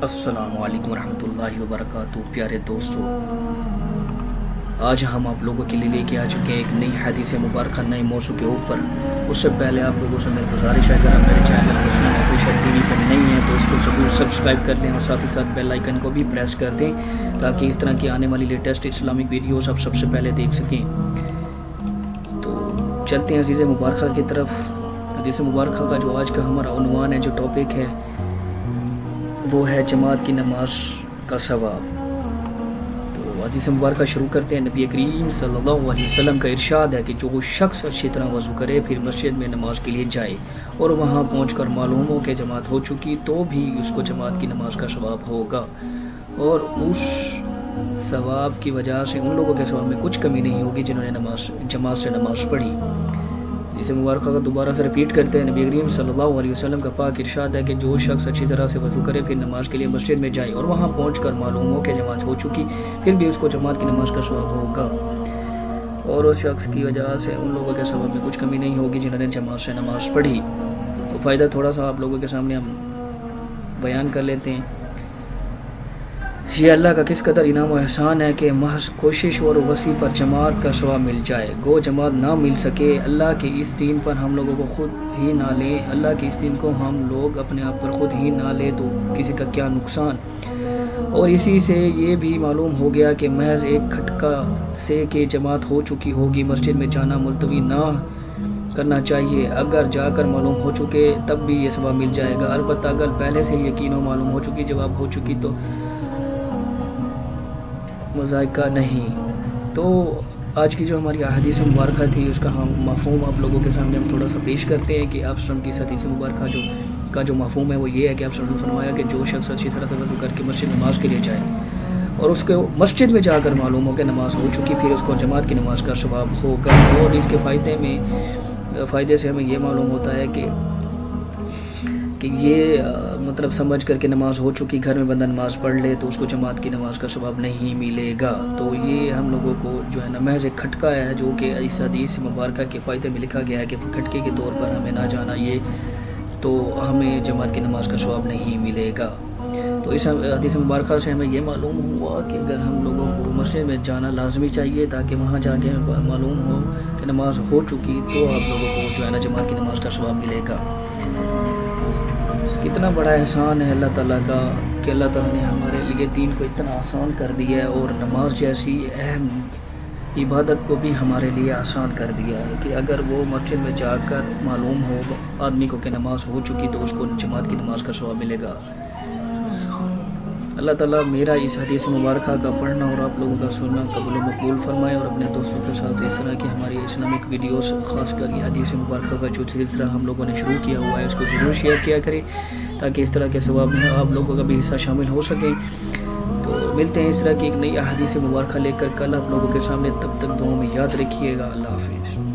السلام علیکم ورحمۃ اللہ وبرکاتہ۔ پیارے دوستو، آج ہم آپ لوگوں کے لیے لے کے آ چکے ہیں ایک نئی حدیث مبارکہ، نئے موضوع کے اوپر۔ اس سے پہلے آپ لوگوں سے میری گزارش ہے، اگر آپ میرے چینل مسلم آفیشل ٹی وی پر نہیں ہیں تو اس کو ضرور سبسکرائب کر دیں اور ساتھ ہی ساتھ بیل آئیکن کو بھی پریس کر دیں تاکہ اس طرح کی آنے والی لیٹسٹ اسلامک ویڈیوز آپ سب سے پہلے دیکھ سکیں۔ تو چلتے ہیں عزیز مبارکہ کی طرف۔ حدیث مبارکہ کا جو آج کا ہمارا عنوان ہے، جو ٹاپک ہے، وہ ہے جماعت کی نماز کا ثواب۔ تو حدیث مبارکہ شروع کرتے ہیں۔ نبی کریم صلی اللہ علیہ وسلم کا ارشاد ہے کہ جو شخص اچھی طرح وضو کرے پھر مسجد میں نماز کے لیے جائے اور وہاں پہنچ کر معلوم ہو کہ جماعت ہو چکی تو بھی اس کو جماعت کی نماز کا ثواب ہوگا، اور اس ثواب کی وجہ سے ان لوگوں کے ثواب میں کچھ کمی نہیں ہوگی جنہوں نے جماعت سے نماز پڑھی۔ اس مبارکہ کا دوبارہ سے ریپیٹ کرتے ہیں۔ نبی کریم صلی اللہ علیہ وسلم کا پاک ارشاد ہے کہ جو شخص اچھی طرح سے وضو کرے پھر نماز کے لیے مسجد میں جائے اور وہاں پہنچ کر معلوم ہو کہ جماعت ہو چکی پھر بھی اس کو جماعت کی نماز کا ثواب ہوگا، اور اس شخص کی وجہ سے ان لوگوں کے ثواب میں کچھ کمی نہیں ہوگی جنہوں نے جماعت سے نماز پڑھی۔ تو فائدہ تھوڑا سا آپ لوگوں کے سامنے ہم بیان کر لیتے ہیں۔ یہ اللہ کا کس قدر انعام و احسان ہے کہ محض کوشش اور وسیع پر جماعت کا ثواب مل جائے۔ گو جماعت نہ مل سکے، اللہ کے اس دین پر ہم لوگوں کو خود ہی نہ لیں، اللہ کے اس دین کو ہم لوگ اپنے آپ پر خود ہی نہ لیں تو کسی کا کیا نقصان۔ اور اسی سے یہ بھی معلوم ہو گیا کہ محض ایک کھٹکا سے کہ جماعت ہو چکی ہوگی مسجد میں جانا ملتوی نہ کرنا چاہیے۔ اگر جا کر معلوم ہو چکے تب بھی یہ ثواب مل جائے گا، البتہ اگر پہلے سے یقین و معلوم ہو چکی، جواب ہو چکی تو مذائقہ نہیں۔ تو آج کی جو ہماری حدیث مبارکہ تھی اس کا ہم مفہوم آپ لوگوں کے سامنے ہم تھوڑا سا پیش کرتے ہیں کہ آپ سن کی حدیث مبارکہ کا جو مفہوم ہے وہ یہ ہے کہ آپ سن نے فرمایا کہ جو شخص اچھی طرح سے وضو کر کے مسجد نماز کے لیے جائے اور اس کو مسجد میں جا کر معلوم ہو کہ نماز ہو چکی پھر اس کو جماعت کی نماز کا ثواب ہوگا۔ اور اس کے فائدے سے ہمیں یہ معلوم ہوتا ہے کہ یہ مطلب سمجھ کر کے نماز ہو چکی گھر میں بندہ نماز پڑھ لے تو اس کو جماعت کی نماز کا ثواب نہیں ملے گا۔ تو یہ ہم لوگوں کو جو ہے نا محض ایک کھٹکا ہے جو کہ اس حدیث مبارکہ کے فائدے میں لکھا گیا ہے کہ کھٹکے کے طور پر ہمیں نہ جانا، یہ تو ہمیں جماعت کی نماز کا ثواب نہیں ملے گا۔ تو اس حدیث مبارکہ سے ہمیں یہ معلوم ہوا کہ اگر ہم لوگوں کو مسجد میں جانا لازمی چاہیے تاکہ وہاں جا کے معلوم ہو کہ نماز ہو چکی تو آپ لوگوں کو جو ہے نا جماعت کی نماز کا ثواب ملے گا۔ کتنا بڑا احسان ہے اللہ تعالیٰ کا کہ اللہ تعالیٰ نے ہمارے لیے دین کو اتنا آسان کر دیا ہے اور نماز جیسی اہم عبادت کو بھی ہمارے لیے آسان کر دیا ہے کہ اگر وہ مسجد میں جا کر معلوم ہو آدمی کو کہ نماز ہو چکی تو اس کو جماعت کی نماز کا ثواب ملے گا۔ اللہ تعالیٰ میرا اس حدیث مبارکہ کا پڑھنا اور آپ لوگوں کا سننا قبول و مقبول فرمائے، اور اپنے دوستوں کے ساتھ اس طرح کی ہماری اسلامک ویڈیوز، خاص کر یہ حدیث مبارکہ کا جو سلسلہ ہم لوگوں نے شروع کیا ہوا ہے اس کو ضرور شیئر کیا کریں تاکہ اس طرح کے ثواب میں آپ لوگوں کا بھی حصہ شامل ہو سکیں۔ تو ملتے ہیں اس طرح کی ایک نئی حدیث مبارکہ لے کر کل آپ لوگوں کے سامنے، تب تک دعاؤں میں یاد رکھیے گا۔ اللہ حافظ۔